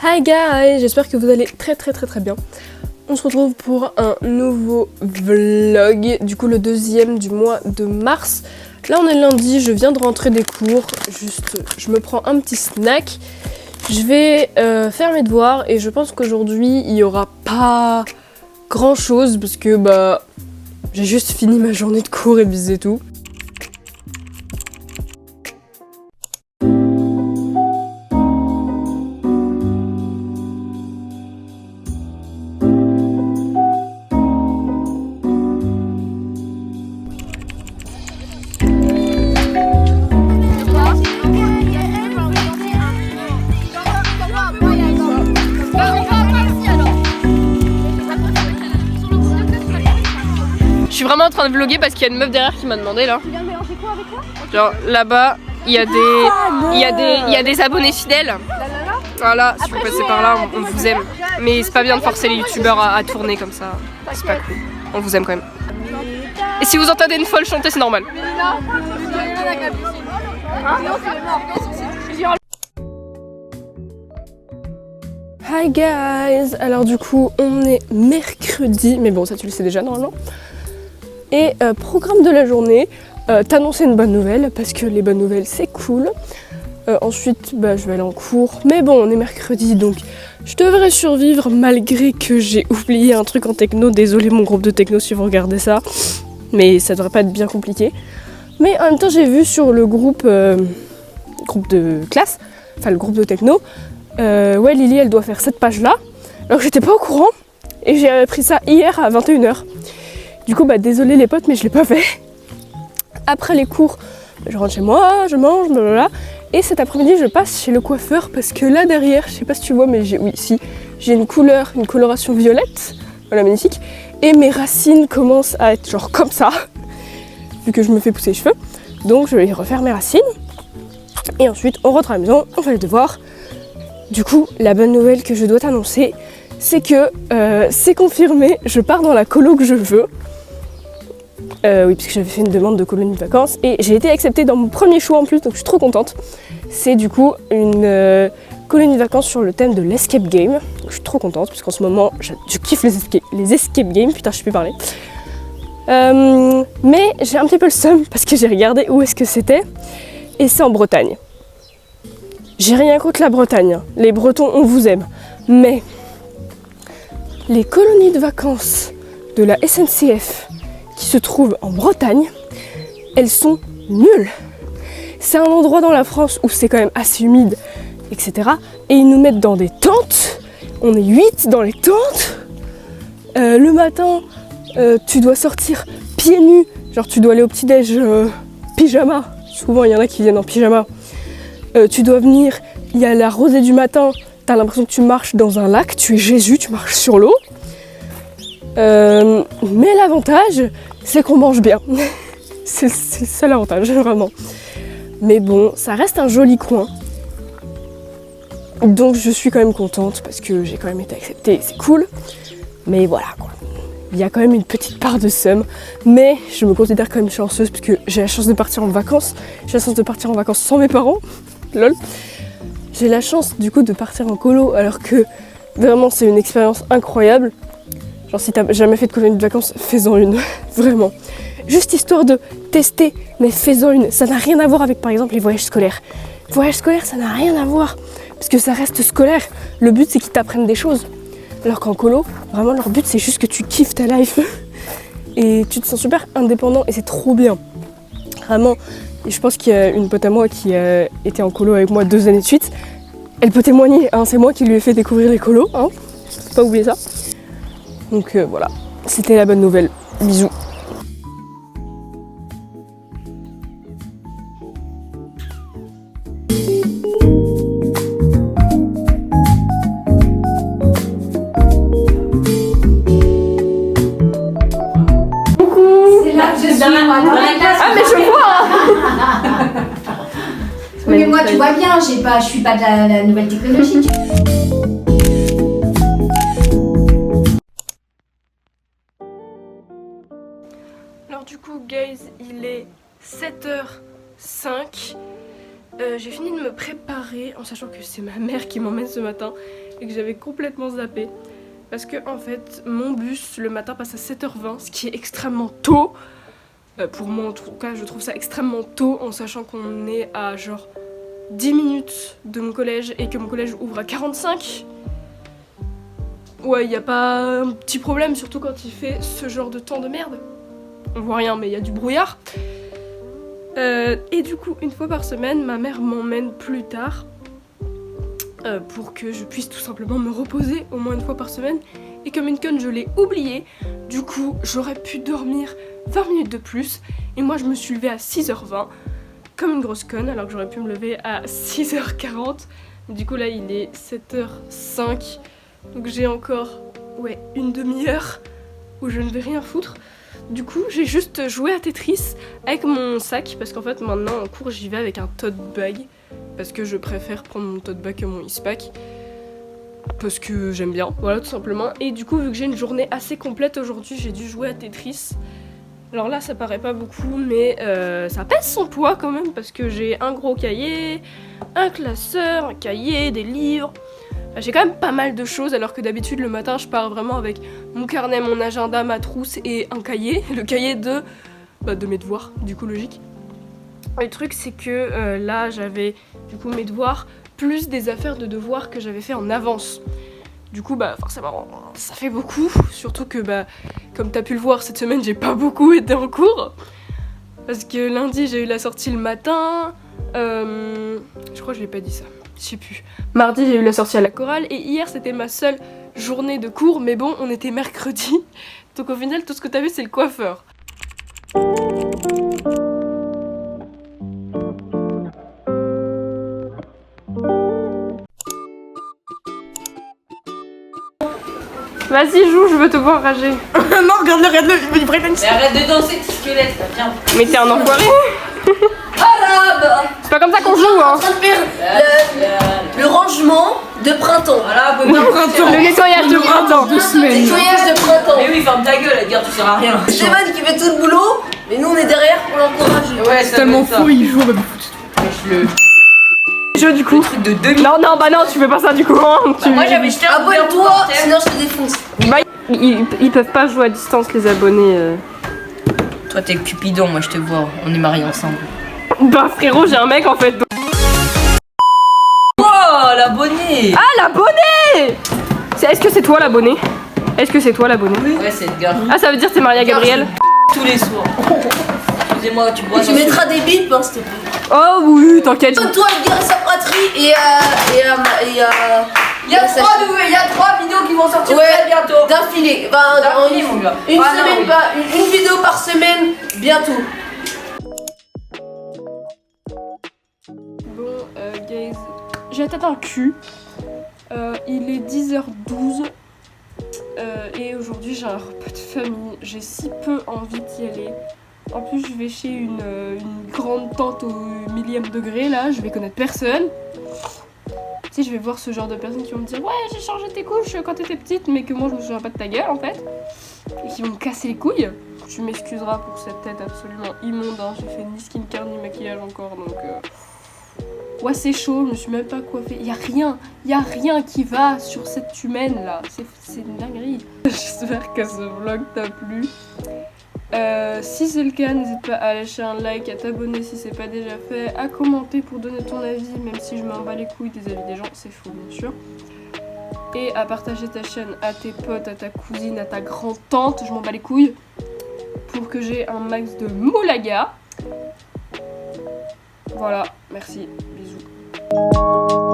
Hi guys, j'espère que vous allez très bien. On se retrouve pour un nouveau vlog, du coup le deuxième du mois de mars. Là on est lundi, je viens de rentrer des cours, juste je me prends un petit snack. Je vais faire mes devoirs et je pense qu'aujourd'hui il n'y aura pas grand chose parce que j'ai juste fini ma journée de cours et c'est tout. Je suis vraiment en train de vlogger parce qu'il y a une meuf derrière qui m'a demandé là. Tu viens de mélanger quoi avec quoi? Genre là-bas, il y a des abonnés fidèles. Voilà, si vous passez par là, on vous aime. Mais c'est pas bien de forcer les youtubeurs à tourner comme ça. C'est pas cool. On vous aime quand même. Et si vous entendez une folle chanter, c'est normal. Hi guys. Alors du coup, on est mercredi. Mais bon, ça tu le sais déjà normalement. Et programme de la journée, t'annoncer une bonne nouvelle parce que les bonnes nouvelles c'est cool. Ensuite je vais aller en cours, mais bon on est mercredi donc je devrais survivre malgré que j'ai oublié un truc en techno. Désolé mon groupe de techno si vous regardez ça, mais ça devrait pas être bien compliqué. Mais en même temps j'ai vu sur le groupe de classe, enfin le groupe de techno, ouais Lily elle doit faire cette page là, alors que j'étais pas au courant et j'ai appris ça hier à 21h. Du coup, désolé les potes, mais je l'ai pas fait. Après les cours, je rentre chez moi, je mange, blablabla. Et cet après-midi, je passe chez le coiffeur parce que là derrière, je sais pas si tu vois, mais j'ai une coloration violette. Voilà, magnifique. Et mes racines commencent à être genre comme ça, vu que je me fais pousser les cheveux. Donc je vais refaire mes racines. Et ensuite, on rentre à la maison, on fait les devoirs. Du coup, la bonne nouvelle que je dois t'annoncer, c'est que c'est confirmé, je pars dans la colo que je veux. Oui, puisque j'avais fait une demande de colonie de vacances et j'ai été acceptée dans mon premier choix en plus, donc je suis trop contente. C'est du coup une colonie de vacances sur le thème de l'escape game. Donc, je suis trop contente parce qu'en ce moment je kiffe les escape games, putain je sais plus parler. Mais j'ai un petit peu le seum parce que j'ai regardé où est-ce que c'était et c'est en Bretagne. J'ai rien contre la Bretagne, les Bretons on vous aime, mais les colonies de vacances de la SNCF qui se trouvent en Bretagne, elles sont nulles. C'est un endroit dans la France où c'est quand même assez humide, etc. Et ils nous mettent dans des tentes. On est 8 dans les tentes. Le matin, tu dois sortir pieds nus. Genre tu dois aller au petit-déj pyjama. Souvent il y en a qui viennent en pyjama. Tu dois venir, il y a la rosée du matin. T'as l'impression que tu marches dans un lac. Tu es Jésus, tu marches sur l'eau. Mais l'avantage, c'est qu'on mange bien. c'est le seul avantage, vraiment. Mais bon, ça reste un joli coin. Donc je suis quand même contente parce que j'ai quand même été acceptée, c'est cool. Mais voilà quoi. Il y a quand même une petite part de seum. Mais je me considère quand même chanceuse parce que j'ai la chance de partir en vacances. J'ai la chance de partir en vacances sans mes parents. Lol. J'ai la chance du coup de partir en colo alors que vraiment c'est une expérience incroyable. Genre si t'as jamais fait de colonie de vacances, fais-en une, vraiment. Juste histoire de tester, mais fais-en une. Ça n'a rien à voir avec par exemple les voyages scolaires. Les voyages scolaires, ça n'a rien à voir, parce que ça reste scolaire. Le but c'est qu'ils t'apprennent des choses. Alors qu'en colo, vraiment leur but c'est juste que tu kiffes ta life. Et tu te sens super indépendant et c'est trop bien. Vraiment, et je pense qu'il y a une pote à moi qui a été en colo avec moi 2 années de suite. Elle peut témoigner, hein, c'est moi qui lui ai fait découvrir les colos, hein. Faut pas oublier ça. Donc voilà, c'était la bonne nouvelle. Bisous. Coucou. C'est là que je suis dans la classe. Ah mais je vois. Mais moi tu vois bien, je suis pas de la nouvelle technologie. Alors du coup guys, il est 7h05. J'ai fini de me préparer en sachant que c'est ma mère qui m'emmène ce matin. et que j'avais complètement zappé. Parce que en fait, mon bus le matin passe à 7h20, ce qui est extrêmement tôt. Pour moi en tout cas, je trouve ça extrêmement tôt en sachant qu'on est à genre 10 minutes de mon collège et que mon collège ouvre à 45. Ouais, y a pas un petit problème, surtout quand il fait ce genre de temps de merde. On voit rien, mais il y a du brouillard. Et du coup, une fois par semaine, ma mère m'emmène plus tard pour que je puisse tout simplement me reposer au moins une fois par semaine. Et comme une conne, je l'ai oublié. Du coup, j'aurais pu dormir 20 minutes de plus. Et moi, je me suis levée à 6h20 comme une grosse conne, alors que j'aurais pu me lever à 6h40. Du coup, là, il est 7h05. Donc j'ai encore une demi-heure où je ne vais rien foutre. Du coup, j'ai juste joué à Tetris avec mon sac parce qu'en fait maintenant en cours j'y vais avec un tote bag parce que je préfère prendre mon tote bag que mon Eastpak parce que j'aime bien, voilà tout simplement. Et du coup, vu que j'ai une journée assez complète aujourd'hui, j'ai dû jouer à Tetris. Alors là, ça paraît pas beaucoup, mais ça pèse son poids quand même parce que j'ai un gros cahier, un classeur, un cahier, des livres. J'ai quand même pas mal de choses alors que d'habitude le matin je pars vraiment avec mon carnet, mon agenda, ma trousse et un cahier. Le cahier de mes devoirs, du coup logique. Le truc c'est que là j'avais du coup mes devoirs plus des affaires de devoirs que j'avais fait en avance. Du coup forcément ça fait beaucoup, surtout que comme t'as pu le voir cette semaine j'ai pas beaucoup été en cours. Parce que lundi j'ai eu la sortie le matin, je crois que je l'ai pas dit ça. Je sais plus. Mardi, j'ai eu la sortie à la chorale et hier, c'était ma seule journée de cours. Mais bon, on était mercredi. Donc au final, tout ce que t'as vu, c'est le coiffeur. Vas-y, joue, je veux te voir rager. Non, regarde-le, il me une... Mais arrête de danser, ce squelette, là, viens. Mais t'es un enfoiré. Arabe. C'est pas comme ça qu'on joue, hein. En train de faire le rangement de printemps. Voilà, le nettoyage de printemps. 2 semaines. Nettoyage de printemps. Mais oui, ferme ta gueule, Edgar, tu sers à rien. Stéphane qui fait tout le boulot, mais nous on est derrière pour l'encourager. Ouais, c'est tellement fou, il joue avec le jeu du coup. Truc de 2000. Non, tu fais pas ça du coup. Hein. Moi j'avais jeté un Abonne-toi, sinon je te défonce. Ils peuvent pas jouer à distance, les abonnés. Toi t'es Cupidon, moi je te vois, on est mariés ensemble. Bah frérot, j'ai un mec en fait. Oh, l'abonné. Ah, l'abonné. Est-ce que c'est toi l'abonné? Est-ce que c'est toi l'abonné? Ouais, c'est Edgar. Ah, ça veut dire que c'est Maria Gabriel? Tous les soirs. Excusez-moi, tu bois. Tu mettras des bips, hein, s'il te plaît. Oh oui, t'inquiète. Toi, Edgar et sa fratrie et Il y a 3 vidéos qui vont sortir très bientôt. d'affilée. D'affilée, mon gars. Une semaine, une vidéo par semaine, bientôt. Bon, guys, j'ai la tête dans le cul. Il est 10h12. Et aujourd'hui, j'ai un repas de famille. J'ai si peu envie d'y aller. En plus, je vais chez une grande tante au 1000e degré, là. Je vais connaître personne. Tu sais, je vais voir ce genre de personnes qui vont me dire « Ouais, j'ai changé tes couches quand t'étais petite, mais que moi, je me souviens pas de ta gueule, en fait. » Et qui vont me casser les couilles. Tu m'excuseras pour cette tête absolument immonde, hein. J'ai fait ni skincare ni maquillage encore, donc... Ouais, c'est chaud, je me suis même pas coiffée. Y a rien qui va sur cette humaine là. C'est une dinguerie. J'espère que ce vlog t'a plu. Si c'est le cas, n'hésite pas à lâcher un like, à t'abonner si c'est pas déjà fait, à commenter pour donner ton avis, même si je m'en bats les couilles des avis des gens, c'est faux bien sûr. Et à partager ta chaîne à tes potes, à ta cousine, à ta grand-tante, je m'en bats les couilles, pour que j'ai un max de moulaga. Voilà, merci, bisous.